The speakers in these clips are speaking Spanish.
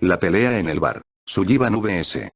La pelea en el bar. Sullivan vs.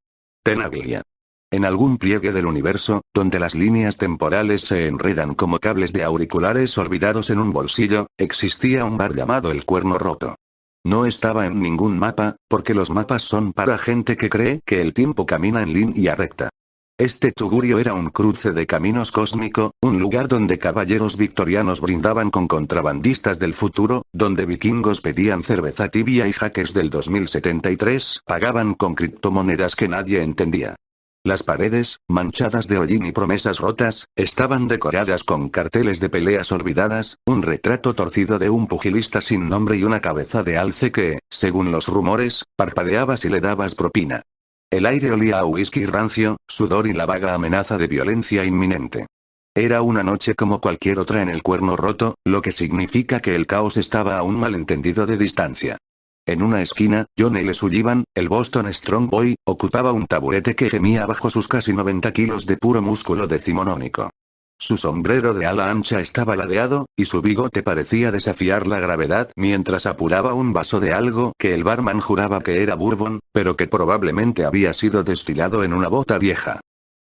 Tenaglia. En algún pliegue del universo, donde las líneas temporales se enredan como cables de auriculares olvidados en un bolsillo, existía un bar llamado El Cuerno Roto. No estaba en ningún mapa, porque los mapas son para gente que cree que el tiempo camina en línea recta. Este tugurio era un cruce de caminos cósmico, un lugar donde caballeros victorianos brindaban con contrabandistas del futuro, donde vikingos pedían cerveza tibia y hackers del 2073 pagaban con criptomonedas que nadie entendía. Las paredes, manchadas de hollín y promesas rotas, estaban decoradas con carteles de peleas olvidadas, un retrato torcido de un pugilista sin nombre y una cabeza de alce que, según los rumores, parpadeaba si le dabas propina. El aire olía a whisky rancio, sudor y la vaga amenaza de violencia inminente. Era una noche como cualquier otra en El Cuerno Roto, lo que significa que el caos estaba a un malentendido de distancia. En una esquina, John L. Sullivan, el Boston Strong Boy, ocupaba un taburete que gemía bajo sus casi 90 kilos de puro músculo decimonónico. Su sombrero de ala ancha estaba ladeado, y su bigote parecía desafiar la gravedad mientras apuraba un vaso de algo que el barman juraba que era bourbon, pero que probablemente había sido destilado en una bota vieja.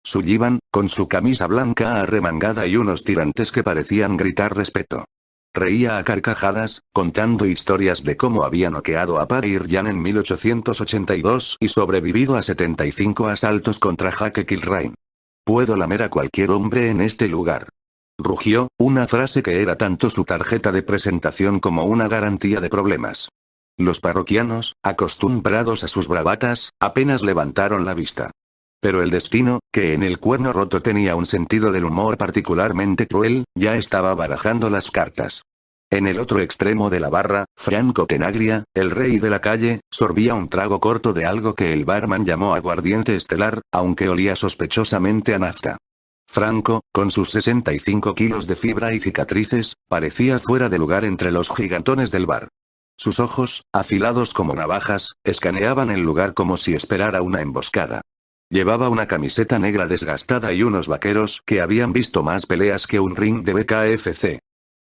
Sullivan, con su camisa blanca arremangada y unos tirantes que parecían gritar respeto. Reía a carcajadas, contando historias de cómo había noqueado a Paddy Ryan en 1882 y sobrevivido a 75 asaltos contra Jake Kilrain. Puedo lamer a cualquier hombre en este lugar. Rugió, una frase que era tanto su tarjeta de presentación como una garantía de problemas. Los parroquianos, acostumbrados a sus bravatas, apenas levantaron la vista. Pero el destino, que en El Cuerno Roto tenía un sentido del humor particularmente cruel, ya estaba barajando las cartas. En el otro extremo de la barra, Franco Tenaglia, el rey de la calle, sorbía un trago corto de algo que el barman llamó aguardiente estelar, aunque olía sospechosamente a nafta. Franco, con sus 65 kilos de fibra y cicatrices, parecía fuera de lugar entre los gigantones del bar. Sus ojos, afilados como navajas, escaneaban el lugar como si esperara una emboscada. Llevaba una camiseta negra desgastada y unos vaqueros que habían visto más peleas que un ring de BKFC.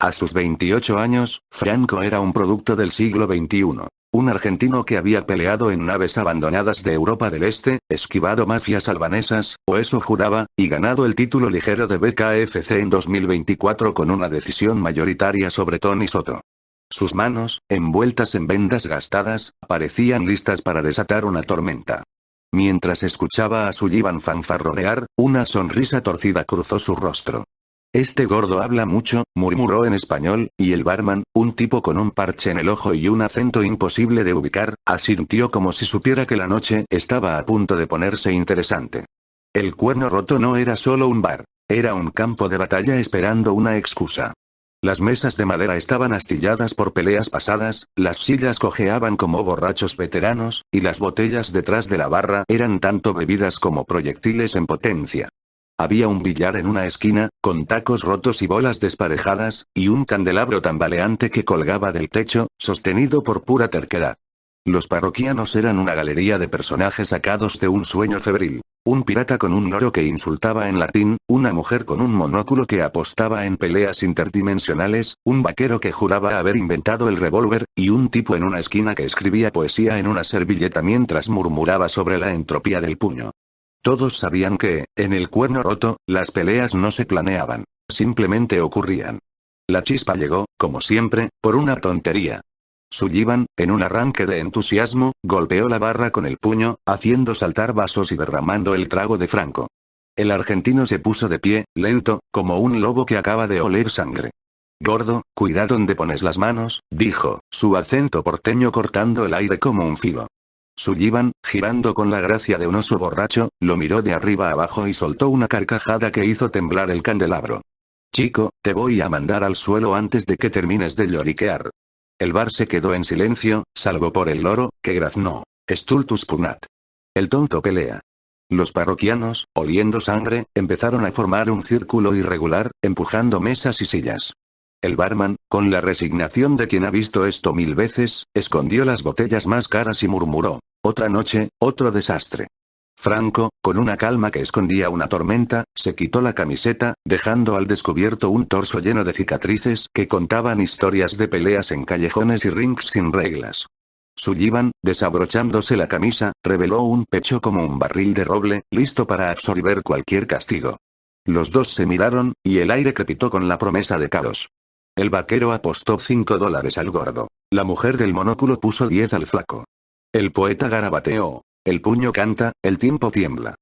A sus 28 años, Franco era un producto del siglo XXI. Un argentino que había peleado en naves abandonadas de Europa del Este, esquivado mafias albanesas, o eso juraba, y ganado el título ligero de BKFC en 2024 con una decisión mayoritaria sobre Tony Soto. Sus manos, envueltas en vendas gastadas, parecían listas para desatar una tormenta. Mientras escuchaba a Sullivan fanfarronear, una sonrisa torcida cruzó su rostro. Este gordo habla mucho, murmuró en español, y el barman, un tipo con un parche en el ojo y un acento imposible de ubicar, asintió como si supiera que la noche estaba a punto de ponerse interesante. El Cuerno Roto no era solo un bar, era un campo de batalla esperando una excusa. Las mesas de madera estaban astilladas por peleas pasadas, las sillas cojeaban como borrachos veteranos, y las botellas detrás de la barra eran tanto bebidas como proyectiles en potencia. Había un billar en una esquina, con tacos rotos y bolas desparejadas, y un candelabro tambaleante que colgaba del techo, sostenido por pura terquedad. Los parroquianos eran una galería de personajes sacados de un sueño febril. Un pirata con un loro que insultaba en latín, una mujer con un monóculo que apostaba en peleas interdimensionales, un vaquero que juraba haber inventado el revólver, y un tipo en una esquina que escribía poesía en una servilleta mientras murmuraba sobre la entropía del puño. Todos sabían que, en El Cuerno Roto, las peleas no se planeaban, simplemente ocurrían. La chispa llegó, como siempre, por una tontería. Sullivan, en un arranque de entusiasmo, golpeó la barra con el puño, haciendo saltar vasos y derramando el trago de Franco. El argentino se puso de pie, lento, como un lobo que acaba de oler sangre. Gordo, cuida donde pones las manos, dijo, su acento porteño cortando el aire como un filo. Sullivan, girando con la gracia de un oso borracho, lo miró de arriba abajo y soltó una carcajada que hizo temblar el candelabro. Chico, te voy a mandar al suelo antes de que termines de lloriquear. El bar se quedó en silencio, salvo por el loro, que graznó. Stultus pugnat. El tonto pelea. Los parroquianos, oliendo sangre, empezaron a formar un círculo irregular, empujando mesas y sillas. El barman, con la resignación de quien ha visto esto 1000 veces, escondió las botellas más caras y murmuró: otra noche, otro desastre. Franco, con una calma que escondía una tormenta, se quitó la camiseta, dejando al descubierto un torso lleno de cicatrices que contaban historias de peleas en callejones y rings sin reglas. Sullivan, desabrochándose la camisa, reveló un pecho como un barril de roble, listo para absorber cualquier castigo. Los dos se miraron, y el aire crepitó con la promesa de caos. El vaquero apostó $5 al gordo. La mujer del monóculo puso 10 al flaco. El poeta garabateó. El puño canta, el tiempo tiembla.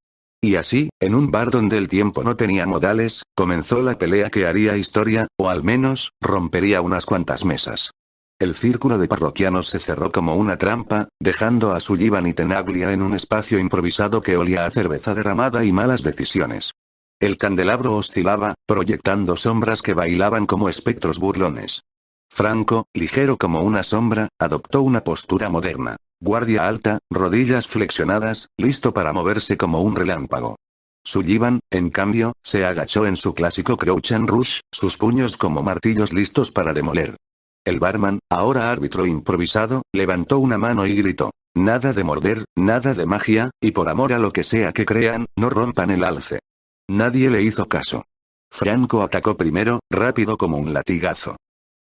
Y así, en un bar donde el tiempo no tenía modales, comenzó la pelea que haría historia, o al menos, rompería unas cuantas mesas. El círculo de parroquianos se cerró como una trampa, dejando a Sullivan y Tenaglia en un espacio improvisado que olía a cerveza derramada y malas decisiones. El candelabro oscilaba, proyectando sombras que bailaban como espectros burlones. Franco, ligero como una sombra, adoptó una postura moderna. Guardia alta, rodillas flexionadas, listo para moverse como un relámpago. Sullivan, en cambio, se agachó en su clásico crouch and rush, sus puños como martillos listos para demoler. El barman, ahora árbitro improvisado, levantó una mano y gritó: nada de morder, nada de magia, y por amor a lo que sea que crean, no rompan el alce. Nadie le hizo caso. Franco atacó primero, rápido como un latigazo.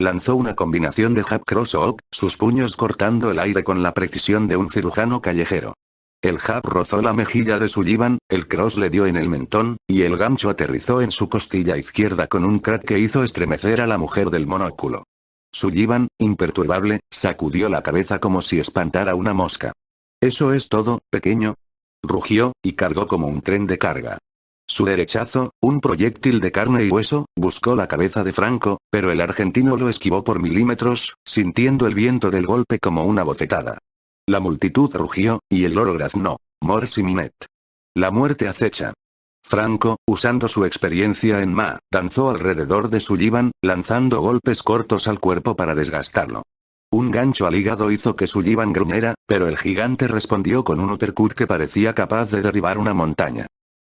Lanzó una combinación de jab cross hook, sus puños cortando el aire con la precisión de un cirujano callejero. El jab rozó la mejilla de Sullivan, el cross le dio en el mentón, y el gancho aterrizó en su costilla izquierda con un crack que hizo estremecer a la mujer del monóculo. Sullivan, imperturbable, sacudió la cabeza como si espantara una mosca. «¿Eso es todo, pequeño?», rugió, y cargó como un tren de carga. Su derechazo, un proyectil de carne y hueso, buscó la cabeza de Franco, pero el argentino lo esquivó por milímetros, sintiendo el viento del golpe como una bofetada. La multitud rugió, y el loro graznó: «Mors imminet». La muerte acecha. Franco, usando su experiencia en Ma, danzó alrededor de Sullivan, lanzando golpes cortos al cuerpo para desgastarlo. Un gancho al hígado hizo que Sullivan gruñera, pero el gigante respondió con un uppercut que parecía capaz de derribar una montaña.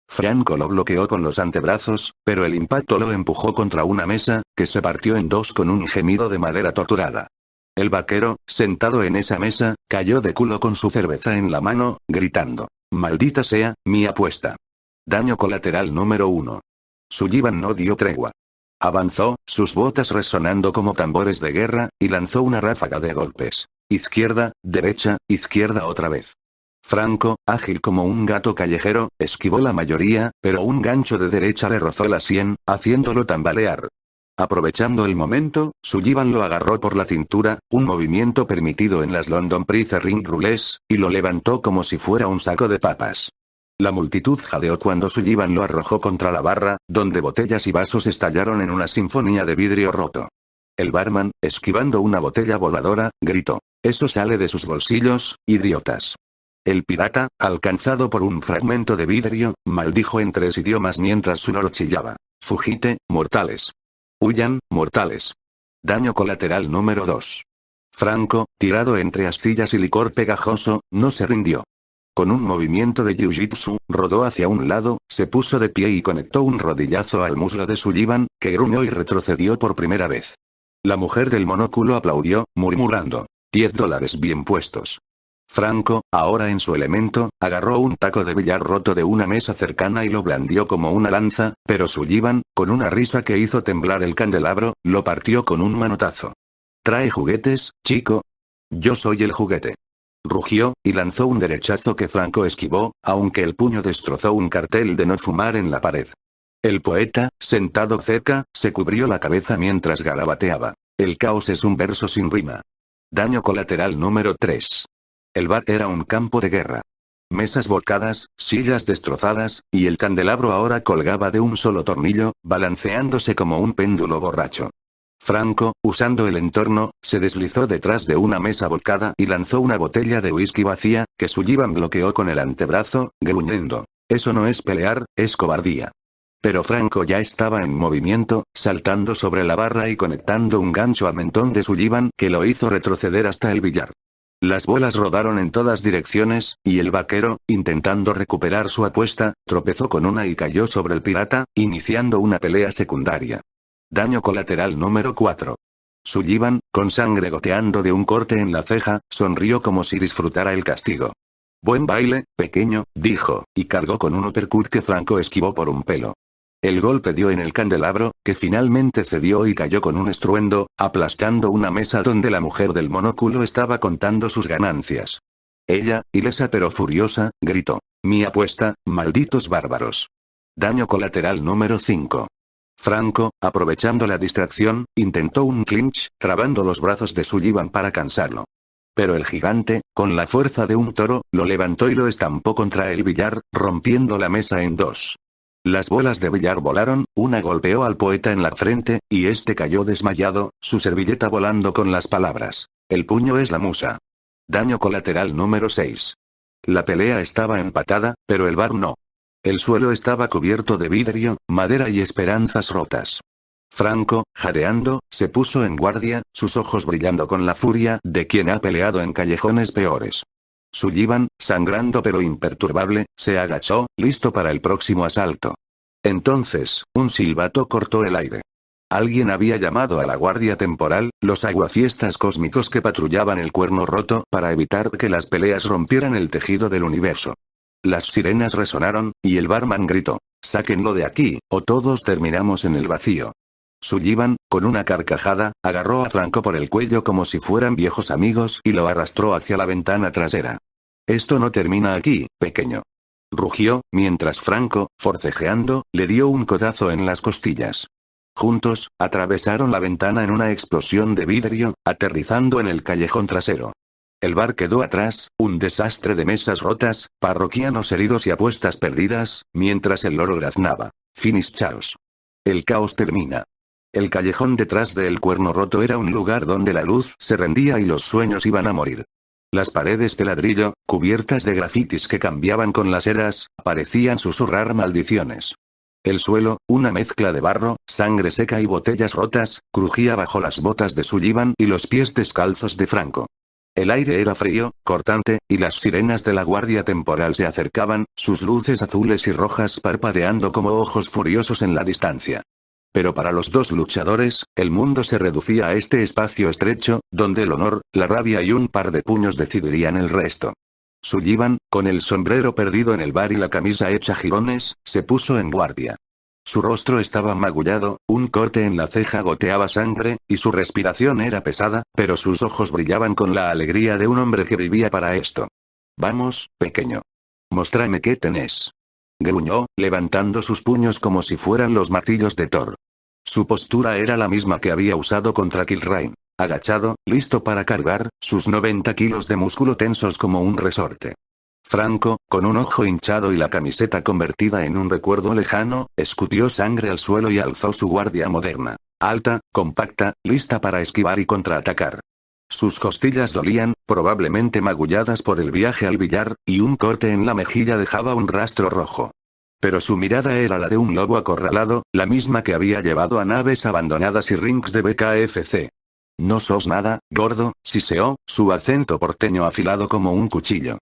Franco lo bloqueó con los antebrazos, pero el impacto lo empujó contra una mesa, que se partió en dos con un gemido de madera torturada. El vaquero, sentado en esa mesa, cayó de culo con su cerveza en la mano, gritando: «Maldita sea, mi apuesta». Daño colateral número 1. Sullivan no dio tregua. Avanzó, sus botas resonando como tambores de guerra, y lanzó una ráfaga de golpes. Izquierda, derecha, izquierda otra vez. Franco, ágil como un gato callejero, esquivó la mayoría, pero un gancho de derecha le rozó la sien, haciéndolo tambalear. Aprovechando el momento, Sullivan lo agarró por la cintura, un movimiento permitido en las London Prize Ring Rules, y lo levantó como si fuera un saco de papas. La multitud jadeó cuando Sullivan lo arrojó contra la barra, donde botellas y vasos estallaron en una sinfonía de vidrio roto. El barman, esquivando una botella voladora, gritó: «Eso sale de sus bolsillos, idiotas». El pirata, alcanzado por un fragmento de vidrio, maldijo en 3 idiomas mientras su loro chillaba: «Fugite, mortales. Huyan, mortales». Daño colateral número 2. Franco, tirado entre astillas y licor pegajoso, no se rindió. Con un movimiento de jiu-jitsu, rodó hacia un lado, se puso de pie y conectó un rodillazo al muslo de Sullivan, que gruñó y retrocedió por primera vez. La mujer del monóculo aplaudió, murmurando: $10 bien puestos. Franco, ahora en su elemento, agarró un taco de billar roto de una mesa cercana y lo blandió como una lanza, pero Sullivan, con una risa que hizo temblar el candelabro, lo partió con un manotazo. «¿Trae juguetes, chico? Yo soy el juguete». Rugió, y lanzó un derechazo que Franco esquivó, aunque el puño destrozó un cartel de no fumar en la pared. El poeta, sentado cerca, se cubrió la cabeza mientras garabateaba: «El caos es un verso sin rima». Daño colateral número 3. El bar era un campo de guerra. Mesas volcadas, sillas destrozadas, y el candelabro ahora colgaba de un solo tornillo, balanceándose como un péndulo borracho. Franco, usando el entorno, se deslizó detrás de una mesa volcada y lanzó una botella de whisky vacía, que Sullivan bloqueó con el antebrazo, gruñendo: «Eso no es pelear, es cobardía». Pero Franco ya estaba en movimiento, saltando sobre la barra y conectando un gancho al mentón de Sullivan que lo hizo retroceder hasta el billar. Las bolas rodaron en todas direcciones, y el vaquero, intentando recuperar su apuesta, tropezó con una y cayó sobre el pirata, iniciando una pelea secundaria. Daño colateral número 4. Sullivan, con sangre goteando de un corte en la ceja, sonrió como si disfrutara el castigo. «Buen baile, pequeño», dijo, y cargó con un uppercut que Franco esquivó por un pelo. El golpe dio en el candelabro, que finalmente cedió y cayó con un estruendo, aplastando una mesa donde la mujer del monóculo estaba contando sus ganancias. Ella, ilesa pero furiosa, gritó: «Mi apuesta, malditos bárbaros». Daño colateral número 5. Franco, aprovechando la distracción, intentó un clinch, trabando los brazos de Sullivan para cansarlo. Pero el gigante, con la fuerza de un toro, lo levantó y lo estampó contra el billar, rompiendo la mesa en dos. Las bolas de billar volaron, una golpeó al poeta en la frente, y este cayó desmayado, su servilleta volando con las palabras: «El puño es la musa». Daño colateral número 6. La pelea estaba empatada, pero el bar no. El suelo estaba cubierto de vidrio, madera y esperanzas rotas. Franco, jadeando, se puso en guardia, sus ojos brillando con la furia de quien ha peleado en callejones peores. Sullivan, sangrando pero imperturbable, se agachó, listo para el próximo asalto. Entonces, un silbato cortó el aire. Alguien había llamado a la guardia temporal, los aguafiestas cósmicos que patrullaban el cuerno roto, para evitar que las peleas rompieran el tejido del universo. Las sirenas resonaron, y el barman gritó: «Sáquenlo de aquí, o todos terminamos en el vacío». Sullivan, con una carcajada, agarró a Franco por el cuello como si fueran viejos amigos y lo arrastró hacia la ventana trasera. «Esto no termina aquí, pequeño», rugió, mientras Franco, forcejeando, le dio un codazo en las costillas. Juntos, atravesaron la ventana en una explosión de vidrio, aterrizando en el callejón trasero. El bar quedó atrás, un desastre de mesas rotas, parroquianos heridos y apuestas perdidas, mientras el loro graznaba: «Finish chaos». El caos termina. El callejón detrás del cuerno roto era un lugar donde la luz se rendía y los sueños iban a morir. Las paredes de ladrillo, cubiertas de grafitis que cambiaban con las eras, parecían susurrar maldiciones. El suelo, una mezcla de barro, sangre seca y botellas rotas, crujía bajo las botas de Sullivan y los pies descalzos de Franco. El aire era frío, cortante, y las sirenas de la guardia temporal se acercaban, sus luces azules y rojas parpadeando como ojos furiosos en la distancia. Pero para los dos luchadores, el mundo se reducía a este espacio estrecho, donde el honor, la rabia y un par de puños decidirían el resto. Sullivan, con el sombrero perdido en el bar y la camisa hecha jirones, se puso en guardia. Su rostro estaba magullado, un corte en la ceja goteaba sangre, y su respiración era pesada, pero sus ojos brillaban con la alegría de un hombre que vivía para esto. «Vamos, pequeño. Mostráme qué tenés», gruñó, levantando sus puños como si fueran los martillos de Thor. Su postura era la misma que había usado contra Kilrain. Agachado, listo para cargar, sus 90 kilos de músculo tensos como un resorte. Franco, con un ojo hinchado y la camiseta convertida en un recuerdo lejano, escupió sangre al suelo y alzó su guardia moderna. Alta, compacta, lista para esquivar y contraatacar. Sus costillas dolían, probablemente magulladas por el viaje al billar, y un corte en la mejilla dejaba un rastro rojo. Pero su mirada era la de un lobo acorralado, la misma que había llevado a naves abandonadas y rings de BKFC. «No sos nada, gordo», siseó, su acento porteño afilado como un cuchillo.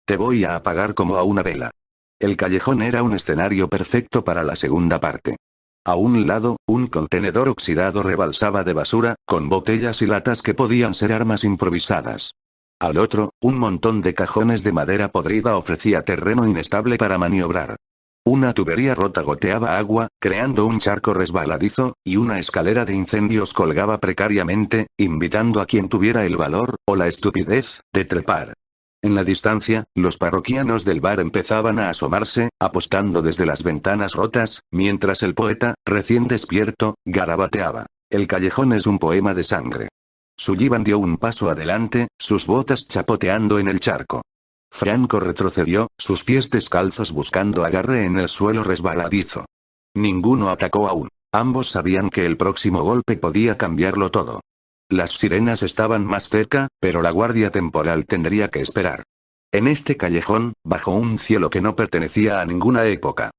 «Te voy a apagar como a una vela». El callejón era un escenario perfecto para la segunda parte. A un lado, un contenedor oxidado rebalsaba de basura, con botellas y latas que podían ser armas improvisadas. Al otro, un montón de cajones de madera podrida ofrecía terreno inestable para maniobrar. Una tubería rota goteaba agua, creando un charco resbaladizo, y una escalera de incendios colgaba precariamente, invitando a quien tuviera el valor, o la estupidez, de trepar. En la distancia, los parroquianos del bar empezaban a asomarse, apostando desde las ventanas rotas, mientras el poeta, recién despierto, garabateaba: «El callejón es un poema de sangre». Sullivan dio un paso adelante, sus botas chapoteando en el charco. Franco retrocedió, sus pies descalzos buscando agarre en el suelo resbaladizo. Ninguno atacó aún. Ambos sabían que el próximo golpe podía cambiarlo todo. Las sirenas estaban más cerca, pero la guardia temporal tendría que esperar. En este callejón, bajo un cielo que no pertenecía a ninguna época.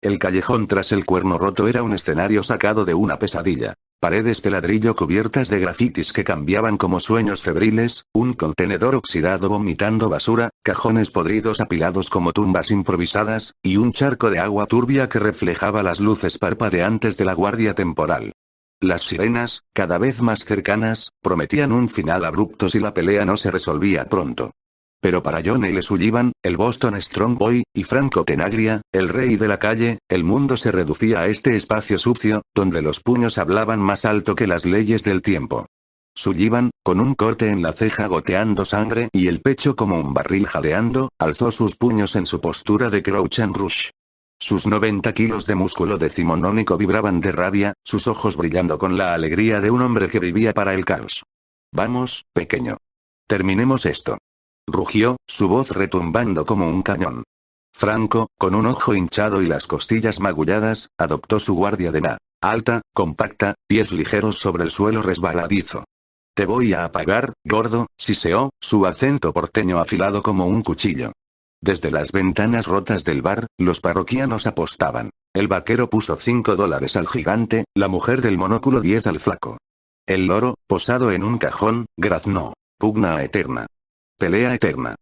El callejón tras el cuerno roto era un escenario sacado de una pesadilla. Paredes de ladrillo cubiertas de grafitis que cambiaban como sueños febriles, un contenedor oxidado vomitando basura, cajones podridos apilados como tumbas improvisadas, y un charco de agua turbia que reflejaba las luces parpadeantes de la guardia temporal. Las sirenas, cada vez más cercanas, prometían un final abrupto si la pelea no se resolvía pronto. Pero para John L. Sullivan, el Boston Strong Boy, y Franco Tenaglia, el rey de la calle, el mundo se reducía a este espacio sucio, donde los puños hablaban más alto que las leyes del tiempo. Sullivan, con un corte en la ceja goteando sangre y el pecho como un barril jadeando, alzó sus puños en su postura de crouch and rush. Sus 90 kilos de músculo decimonónico vibraban de rabia, sus ojos brillando con la alegría de un hombre que vivía para el caos. Vamos, pequeño. Terminemos esto. Rugió, su voz retumbando como un cañón. Franco, con un ojo hinchado y las costillas magulladas, adoptó su guardia de nada. Alta, compacta, pies ligeros sobre el suelo resbaladizo. Te voy a apagar, gordo, siseó, su acento porteño afilado como un cuchillo. Desde las ventanas rotas del bar, los parroquianos apostaban. El vaquero puso $5 al gigante, la mujer del monóculo 10 al flaco. El loro, posado en un cajón, graznó. Pugna eterna. Pelea eterna.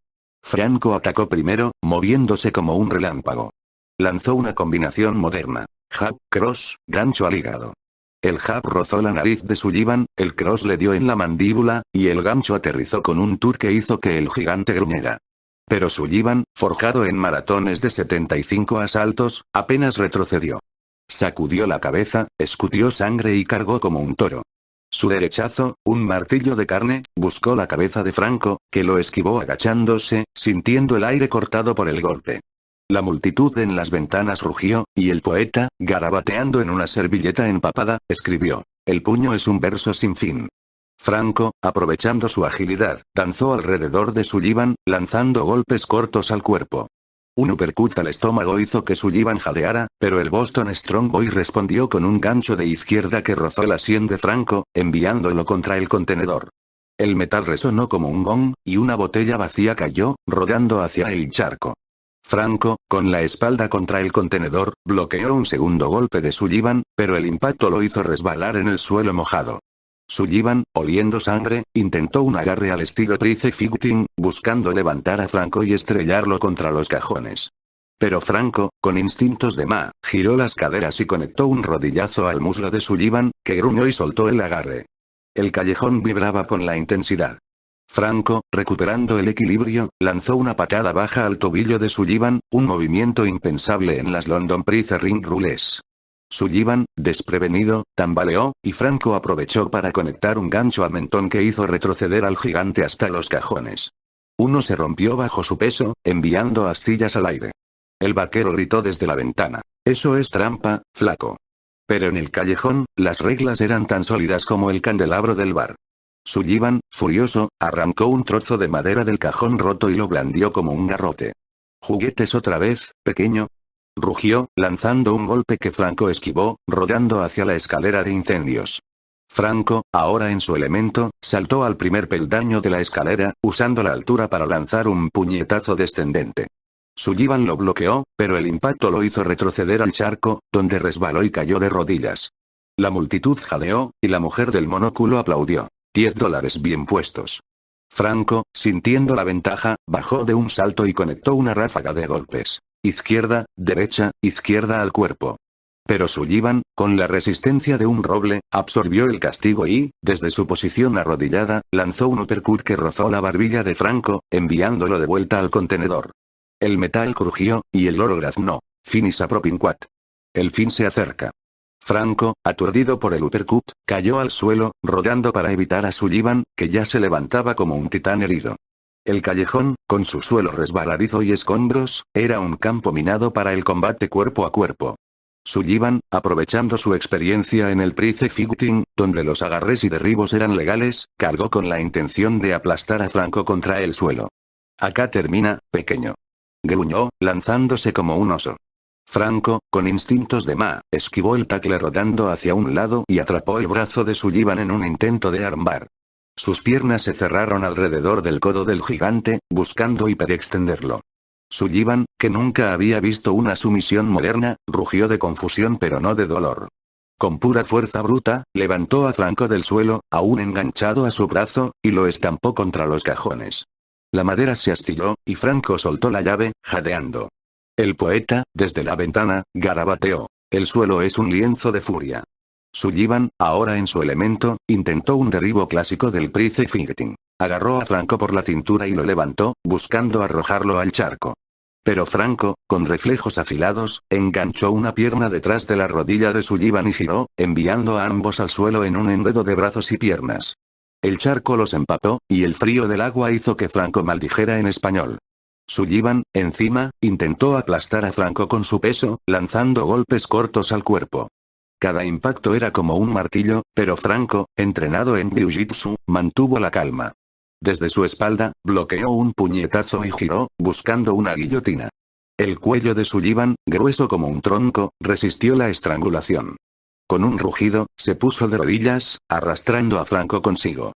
Franco atacó primero, moviéndose como un relámpago. Lanzó una combinación moderna. Jab, cross, gancho al hígado. El jab rozó la nariz de Sullivan, el cross le dio en la mandíbula, y el gancho aterrizó con un tour que hizo que el gigante gruñera. Pero Sullivan, forjado en maratones de 75 asaltos, apenas retrocedió. Sacudió la cabeza, escutió sangre y cargó como un toro. Su derechazo, un martillo de carne, buscó la cabeza de Franco, que lo esquivó agachándose, sintiendo el aire cortado por el golpe. La multitud en las ventanas rugió, y el poeta, garabateando en una servilleta empapada, escribió: "El puño es un verso sin fin". Franco, aprovechando su agilidad, danzó alrededor de Sullivan, lanzando golpes cortos al cuerpo. Un uppercut al estómago hizo que Sullivan jadeara, pero el Boston Strong Boy respondió con un gancho de izquierda que rozó la sien de Franco, enviándolo contra el contenedor. El metal resonó como un gong, y una botella vacía cayó, rodando hacia el charco. Franco, con la espalda contra el contenedor, bloqueó un segundo golpe de Sullivan, pero el impacto lo hizo resbalar en el suelo mojado. Sullivan, oliendo sangre, intentó un agarre al estilo Price Fighting, buscando levantar a Franco y estrellarlo contra los cajones. Pero Franco, con instintos de ma, giró las caderas y conectó un rodillazo al muslo de Sullivan, que gruñó y soltó el agarre. El callejón vibraba con la intensidad. Franco, recuperando el equilibrio, lanzó una patada baja al tobillo de Sullivan, un movimiento impensable en las London Prize Ring Rules. Sullivan, desprevenido, tambaleó, y Franco aprovechó para conectar un gancho al mentón que hizo retroceder al gigante hasta los cajones. Uno se rompió bajo su peso, enviando astillas al aire. El vaquero gritó desde la ventana: "Eso es trampa, flaco". Pero en el callejón, las reglas eran tan sólidas como el candelabro del bar. Sullivan, furioso, arrancó un trozo de madera del cajón roto y lo blandió como un garrote. «¿Juguetes otra vez, pequeño?», rugió, lanzando un golpe que Franco esquivó, rodando hacia la escalera de incendios. Franco, ahora en su elemento, saltó al primer peldaño de la escalera, usando la altura para lanzar un puñetazo descendente. Sullivan lo bloqueó, pero el impacto lo hizo retroceder al charco, donde resbaló y cayó de rodillas. La multitud jadeó, y la mujer del monóculo aplaudió. $10 bien puestos. Franco, sintiendo la ventaja, bajó de un salto y conectó una ráfaga de golpes. Izquierda, derecha, izquierda al cuerpo. Pero Sullivan, con la resistencia de un roble, absorbió el castigo y, desde su posición arrodillada, lanzó un uppercut que rozó la barbilla de Franco, enviándolo de vuelta al contenedor. El metal crujió, y el loro graznó. Finish approaching quad. El fin se acerca. Franco, aturdido por el uppercut, cayó al suelo, rodando para evitar a Sullivan, que ya se levantaba como un titán herido. El callejón, con su suelo resbaladizo y escombros, era un campo minado para el combate cuerpo a cuerpo. Sullivan, aprovechando su experiencia en el Prize Fighting, donde los agarres y derribos eran legales, cargó con la intención de aplastar a Franco contra el suelo. «Acá termina, pequeño», gruñó, lanzándose como un oso. Franco, con instintos de ma, esquivó el tackle rodando hacia un lado y atrapó el brazo de Sullivan en un intento de armbar. Sus piernas se cerraron alrededor del codo del gigante, buscando hiperextenderlo. Sullivan, que nunca había visto una sumisión moderna, rugió de confusión pero no de dolor. Con pura fuerza bruta, levantó a Franco del suelo, aún enganchado a su brazo, y lo estampó contra los cajones. La madera se astilló, y Franco soltó la llave, jadeando. El poeta, desde la ventana, garabateó: «El suelo es un lienzo de furia». Sullivan, ahora en su elemento, intentó un derribo clásico del Prize Fighting. agarró a Franco por la cintura y lo levantó, buscando arrojarlo al charco. Pero Franco, con reflejos afilados, enganchó una pierna detrás de la rodilla de Sullivan y giró, enviando a ambos al suelo en un enredo de brazos y piernas. El charco los empapó, y el frío del agua hizo que Franco maldijera en español. Sullivan, encima, intentó aplastar a Franco con su peso, lanzando golpes cortos al cuerpo. Cada impacto era como un martillo, pero Franco, entrenado en jiu-jitsu, mantuvo la calma. Desde su espalda, bloqueó un puñetazo y giró, buscando una guillotina. El cuello de Sullivan, grueso como un tronco, resistió la estrangulación. Con un rugido, se puso de rodillas, arrastrando a Franco consigo.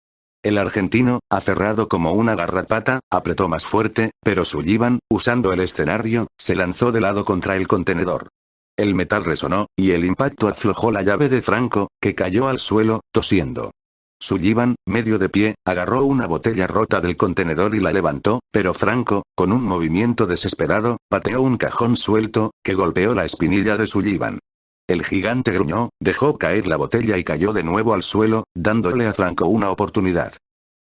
El argentino, aferrado como una garrapata, apretó más fuerte, pero Sullivan, usando el escenario, se lanzó de lado contra el contenedor. El metal resonó, y el impacto aflojó la llave de Franco, que cayó al suelo, tosiendo. Sullivan, medio de pie, agarró una botella rota del contenedor y la levantó, pero Franco, con un movimiento desesperado, pateó un cajón suelto, que golpeó la espinilla de Sullivan. El gigante gruñó, dejó caer la botella y cayó de nuevo al suelo, dándole a Franco una oportunidad.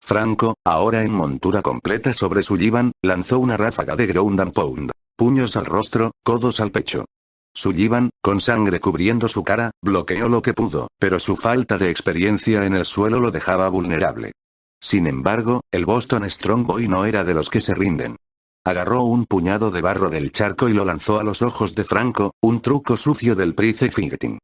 Franco, ahora en montura completa sobre Sullivan, lanzó una ráfaga de ground and pound. Puños al rostro, codos al pecho. Sullivan, con sangre cubriendo su cara, bloqueó lo que pudo, pero su falta de experiencia en el suelo lo dejaba vulnerable. Sin embargo, el Boston Strong Boy no era de los que se rinden. Agarró un puñado de barro del charco y lo lanzó a los ojos de Franco, un truco sucio del prize fighting.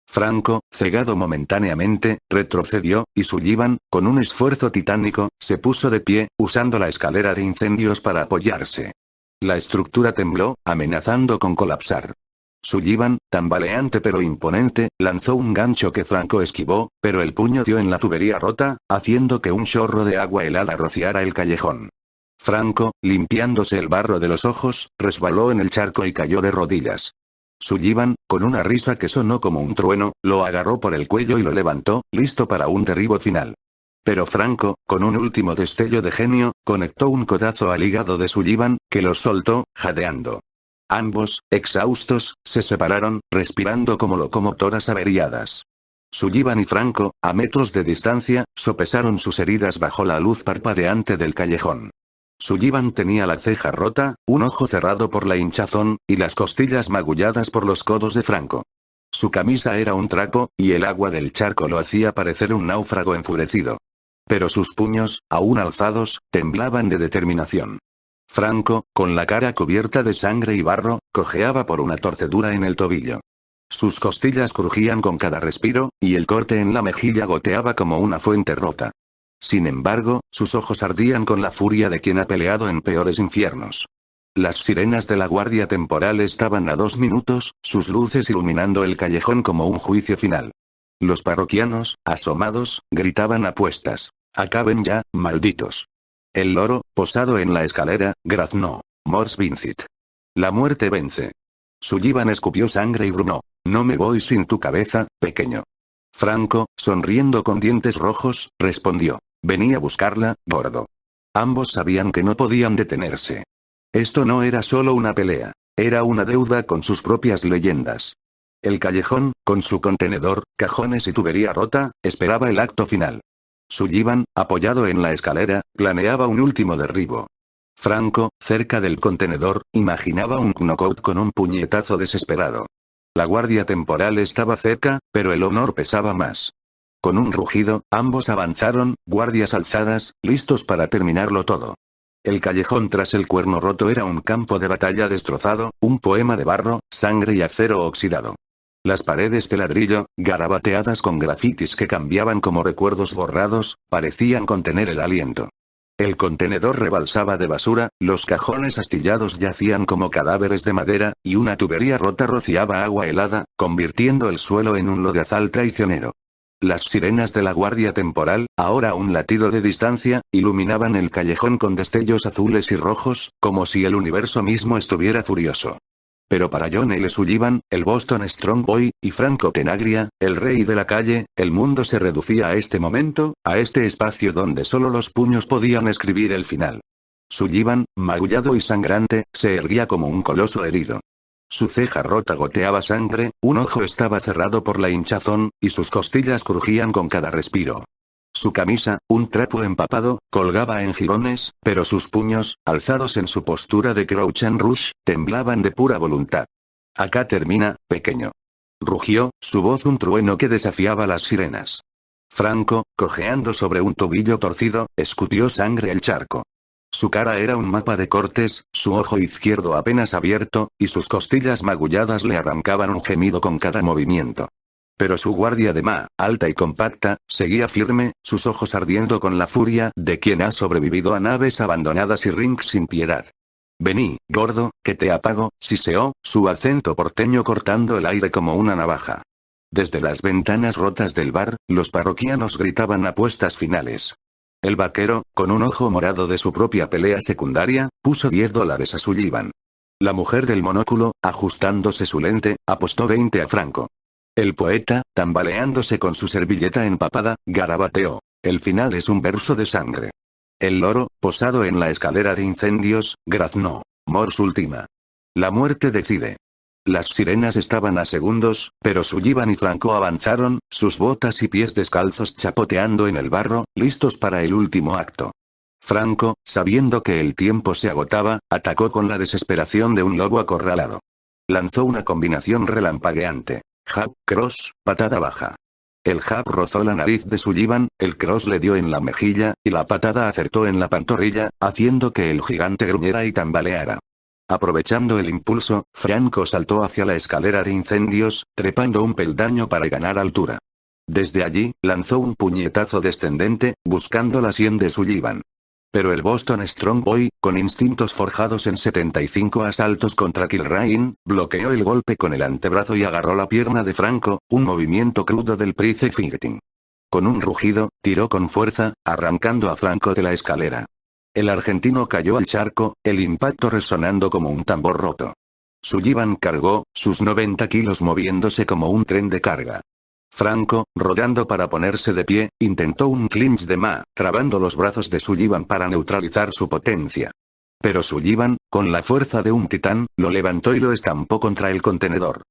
Franco, cegado momentáneamente, retrocedió, y Sullivan, con un esfuerzo titánico, se puso de pie, usando la escalera de incendios para apoyarse. La estructura tembló, amenazando con colapsar. Sullivan, tambaleante pero imponente, lanzó un gancho que Franco esquivó, pero el puño dio en la tubería rota, haciendo que un chorro de agua helada rociara el callejón. Franco, limpiándose el barro de los ojos, resbaló en el charco y cayó de rodillas. Sullivan, con una risa que sonó como un trueno, lo agarró por el cuello y lo levantó, listo para un derribo final. Pero Franco, con un último destello de genio, conectó un codazo al hígado de Sullivan, que lo soltó, jadeando. Ambos, exhaustos, se separaron, respirando como locomotoras averiadas. Sullivan y Franco, a metros de distancia, sopesaron sus heridas bajo la luz parpadeante del callejón. Sullivan tenía la ceja rota, un ojo cerrado por la hinchazón, y las costillas magulladas por los codos de Franco. Su camisa era un trapo, y el agua del charco lo hacía parecer un náufrago enfurecido. Pero sus puños, aún alzados, temblaban de determinación. Franco, con la cara cubierta de sangre y barro, cojeaba por una torcedura en el tobillo. Sus costillas crujían con cada respiro, y el corte en la mejilla goteaba como una fuente rota. Sin embargo, sus ojos ardían con la furia de quien ha peleado en peores infiernos. Las sirenas de la Guardia Temporal estaban a 2 minutos, sus luces iluminando el callejón como un juicio final. Los parroquianos, asomados, gritaban apuestas. «¡Acaben ya, malditos!». El loro, posado en la escalera, graznó. «Mors vincit». La muerte vence. Sullivan escupió sangre y gruñó. «No me voy sin tu cabeza, pequeño». Franco, sonriendo con dientes rojos, respondió. «Vení a buscarla, gordo». Ambos sabían que no podían detenerse. Esto no era solo una pelea. Era una deuda con sus propias leyendas. El callejón, con su contenedor, cajones y tubería rota, esperaba el acto final. Sullivan, apoyado en la escalera, planeaba un último derribo. Franco, cerca del contenedor, imaginaba un knockout con un puñetazo desesperado. La Guardia Temporal estaba cerca, pero el honor pesaba más. Con un rugido, ambos avanzaron, guardias alzadas, listos para terminarlo todo. El callejón tras el cuerno roto era un campo de batalla destrozado, un poema de barro, sangre y acero oxidado. Las paredes de ladrillo, garabateadas con grafitis que cambiaban como recuerdos borrados, parecían contener el aliento. El contenedor rebalsaba de basura, los cajones astillados yacían como cadáveres de madera, y una tubería rota rociaba agua helada, convirtiendo el suelo en un lodazal traicionero. Las sirenas de la Guardia Temporal, ahora a un latido de distancia, iluminaban el callejón con destellos azules y rojos, como si el universo mismo estuviera furioso. Pero para John L. Sullivan, el Boston Strong Boy, y Franco Tenaglia, el rey de la calle, el mundo se reducía a este momento, a este espacio donde solo los puños podían escribir el final. Sullivan, magullado y sangrante, se erguía como un coloso herido. Su ceja rota goteaba sangre, un ojo estaba cerrado por la hinchazón, y sus costillas crujían con cada respiro. Su camisa, un trapo empapado, colgaba en jirones, pero sus puños, alzados en su postura de crouch and rush, temblaban de pura voluntad. Acá termina, pequeño. Rugió, su voz un trueno que desafiaba las sirenas. Franco, cojeando sobre un tobillo torcido, escupió sangre al charco. Su cara era un mapa de cortes, su ojo izquierdo apenas abierto, y sus costillas magulladas le arrancaban un gemido con cada movimiento. Pero su guardia de alta y compacta, seguía firme, sus ojos ardiendo con la furia de quien ha sobrevivido a naves abandonadas y rings sin piedad. Vení, gordo, que te apago, siseó, su acento porteño cortando el aire como una navaja. Desde las ventanas rotas del bar, los parroquianos gritaban apuestas finales. El vaquero, con un ojo morado de su propia pelea secundaria, puso $10 a Sullivan. La mujer del monóculo, ajustándose su lente, apostó 20 a Franco. El poeta, tambaleándose con su servilleta empapada, garabateó. El final es un verso de sangre. El loro, posado en la escalera de incendios, graznó. Mors ultima. La muerte decide. Las sirenas estaban a segundos, pero Sullivan y Franco avanzaron, sus botas y pies descalzos chapoteando en el barro, listos para el último acto. Franco, sabiendo que el tiempo se agotaba, atacó con la desesperación de un lobo acorralado. Lanzó una combinación relampagueante. Jab, cross, patada baja. El jab rozó la nariz de Sullivan, el cross le dio en la mejilla, y la patada acertó en la pantorrilla, haciendo que el gigante gruñera y tambaleara. Aprovechando el impulso, Franco saltó hacia la escalera de incendios, trepando un peldaño para ganar altura. Desde allí, lanzó un puñetazo descendente, buscando la sien de Sullivan. Pero el Boston Strong Boy, con instintos forjados en 75 asaltos contra Kilrain, bloqueó el golpe con el antebrazo y agarró la pierna de Franco, un movimiento crudo del Price Fighting. Con un rugido, tiró con fuerza, arrancando a Franco de la escalera. El argentino cayó al charco, el impacto resonando como un tambor roto. Sullivan cargó, sus 90 kilos moviéndose como un tren de carga. Franco, rodando para ponerse de pie, intentó un clinch de trabando los brazos de Sullivan para neutralizar su potencia. Pero Sullivan, con la fuerza de un titán, lo levantó y lo estampó contra el contenedor.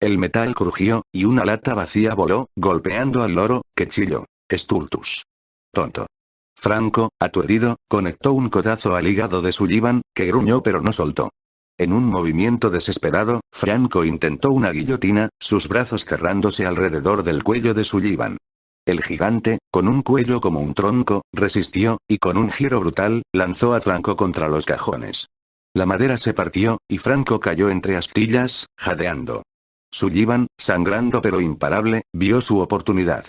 El metal crujió, y una lata vacía voló, golpeando al loro, que chilló. Stultus. Tonto. Franco, aturdido, conectó un codazo al hígado de Sullivan, que gruñó pero no soltó. En un movimiento desesperado, Franco intentó una guillotina, sus brazos cerrándose alrededor del cuello de Sullivan. El gigante, con un cuello como un tronco, resistió, y con un giro brutal, lanzó a Franco contra los cajones. La madera se partió, y Franco cayó entre astillas, jadeando. Sullivan, sangrando pero imparable, vio su oportunidad.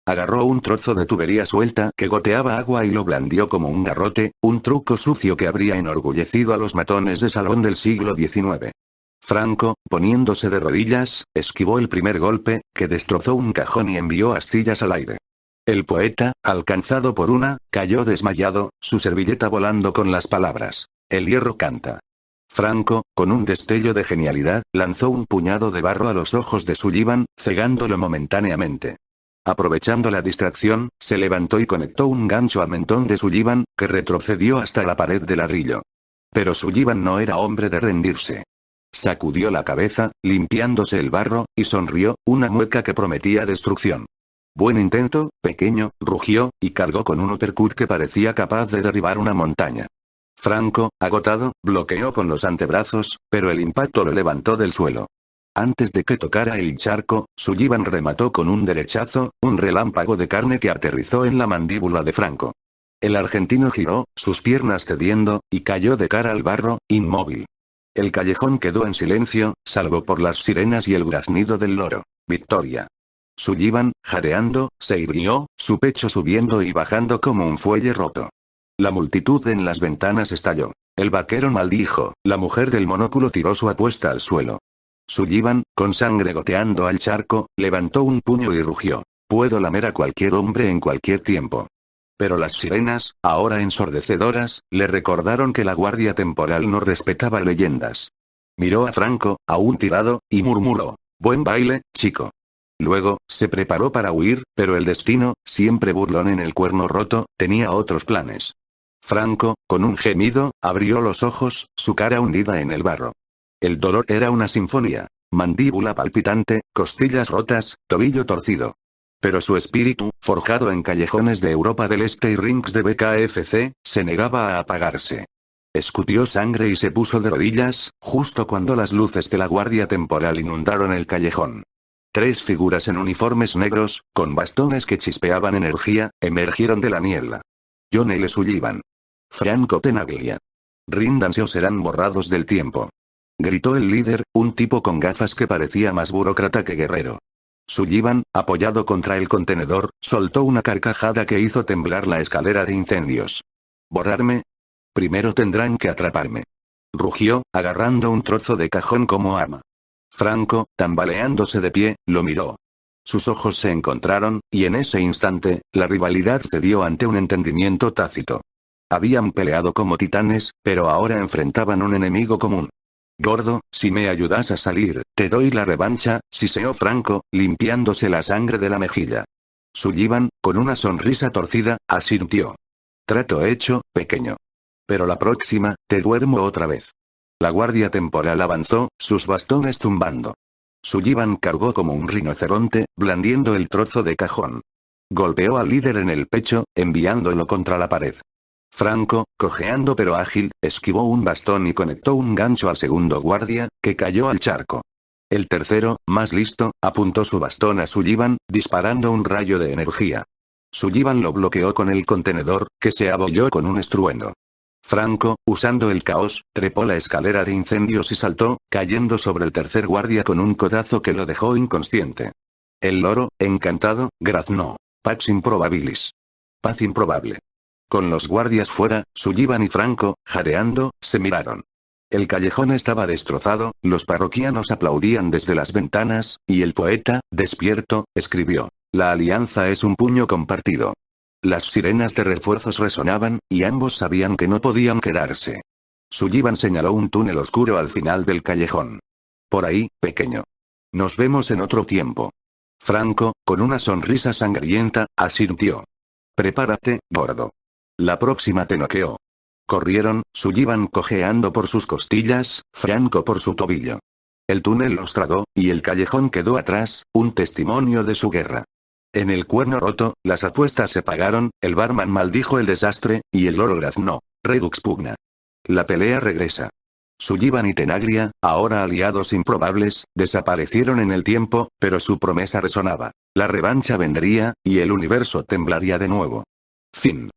Agarró un trozo de tubería suelta que goteaba agua y lo blandió como un garrote, un truco sucio que habría enorgullecido a los matones de salón del siglo XIX. Franco, poniéndose de rodillas, esquivó el primer golpe, que destrozó un cajón y envió astillas al aire. El poeta, alcanzado por una, cayó desmayado, su servilleta volando con las palabras: "El hierro canta". Franco, con un destello de genialidad, lanzó un puñado de barro a los ojos de Sullivan, cegándolo momentáneamente. Aprovechando la distracción, se levantó y conectó un gancho al mentón de Sullivan, que retrocedió hasta la pared de ladrillo. Pero Sullivan no era hombre de rendirse. Sacudió la cabeza, limpiándose el barro, y sonrió, una mueca que prometía destrucción. Buen intento, pequeño, rugió, y cargó con un uppercut que parecía capaz de derribar una montaña. Franco, agotado, bloqueó con los antebrazos, pero el impacto lo levantó del suelo. Antes de que tocara el charco, Sullivan remató con un derechazo, un relámpago de carne que aterrizó en la mandíbula de Franco. El argentino giró, sus piernas cediendo, y cayó de cara al barro, inmóvil. El callejón quedó en silencio, salvo por las sirenas y el graznido del loro. Victoria. Sullivan, jadeando, se irguió, su pecho subiendo y bajando como un fuelle roto. La multitud en las ventanas estalló. El vaquero maldijo, la mujer del monóculo tiró su apuesta al suelo. Sullivan, con sangre goteando al charco, levantó un puño y rugió: "Puedo lamer a cualquier hombre en cualquier tiempo". Pero las sirenas, ahora ensordecedoras, le recordaron que la guardia temporal no respetaba leyendas. Miró a Franco, aún tirado, y murmuró: "Buen baile, chico". Luego, se preparó para huir, pero el destino, siempre burlón en el cuerno roto, tenía otros planes. Franco, con un gemido, abrió los ojos, su cara hundida en el barro. El dolor era una sinfonía. Mandíbula palpitante, costillas rotas, tobillo torcido. Pero su espíritu, forjado en callejones de Europa del Este y rings de BKFC, se negaba a apagarse. Escutió sangre y se puso de rodillas, justo cuando las luces de la guardia temporal inundaron el callejón. 3 figuras en uniformes negros, con bastones que chispeaban energía, emergieron de la niebla. John L. Sullivan. Franco Tenaglia. Ríndanse o serán borrados del tiempo. Gritó el líder, un tipo con gafas que parecía más burócrata que guerrero. Sullivan, apoyado contra el contenedor, soltó una carcajada que hizo temblar la escalera de incendios. ¿Borrarme? Primero tendrán que atraparme. Rugió, agarrando un trozo de cajón como arma. Franco, tambaleándose de pie, lo miró. Sus ojos se encontraron, y en ese instante, la rivalidad cedió ante un entendimiento tácito. Habían peleado como titanes, pero ahora enfrentaban un enemigo común. Gordo, si me ayudas a salir, te doy la revancha, siseó Franco, limpiándose la sangre de la mejilla. Sullivan, con una sonrisa torcida, asintió. Trato hecho, pequeño. Pero la próxima, te duermo otra vez. La guardia temporal avanzó, sus bastones zumbando. Sullivan cargó como un rinoceronte, blandiendo el trozo de cajón. Golpeó al líder en el pecho, enviándolo contra la pared. Franco, cojeando pero ágil, esquivó un bastón y conectó un gancho al segundo guardia, que cayó al charco. El tercero, más listo, apuntó su bastón a Sullivan, disparando un rayo de energía. Sullivan lo bloqueó con el contenedor, que se abolló con un estruendo. Franco, usando el caos, trepó la escalera de incendios y saltó, cayendo sobre el tercer guardia con un codazo que lo dejó inconsciente. El loro, encantado, graznó. Pax improbabilis. Paz improbable. Con los guardias fuera, Sullivan y Franco, jadeando, se miraron. El callejón estaba destrozado, los parroquianos aplaudían desde las ventanas, y el poeta, despierto, escribió: La alianza es un puño compartido. Las sirenas de refuerzos resonaban, y ambos sabían que no podían quedarse. Sullivan señaló un túnel oscuro al final del callejón. Por ahí, pequeño. Nos vemos en otro tiempo. Franco, con una sonrisa sangrienta, asintió. Prepárate, gordo. La próxima te noqueó. Corrieron, Sullivan cojeando por sus costillas, Franco por su tobillo. El túnel los tragó, y el callejón quedó atrás, un testimonio de su guerra. En el cuerno roto, las apuestas se pagaron, el barman maldijo el desastre, y el loro graznó. Redux pugna. La pelea regresa. Sullivan y Tenaglia, ahora aliados improbables, desaparecieron en el tiempo, pero su promesa resonaba. La revancha vendría, y el universo temblaría de nuevo. Fin.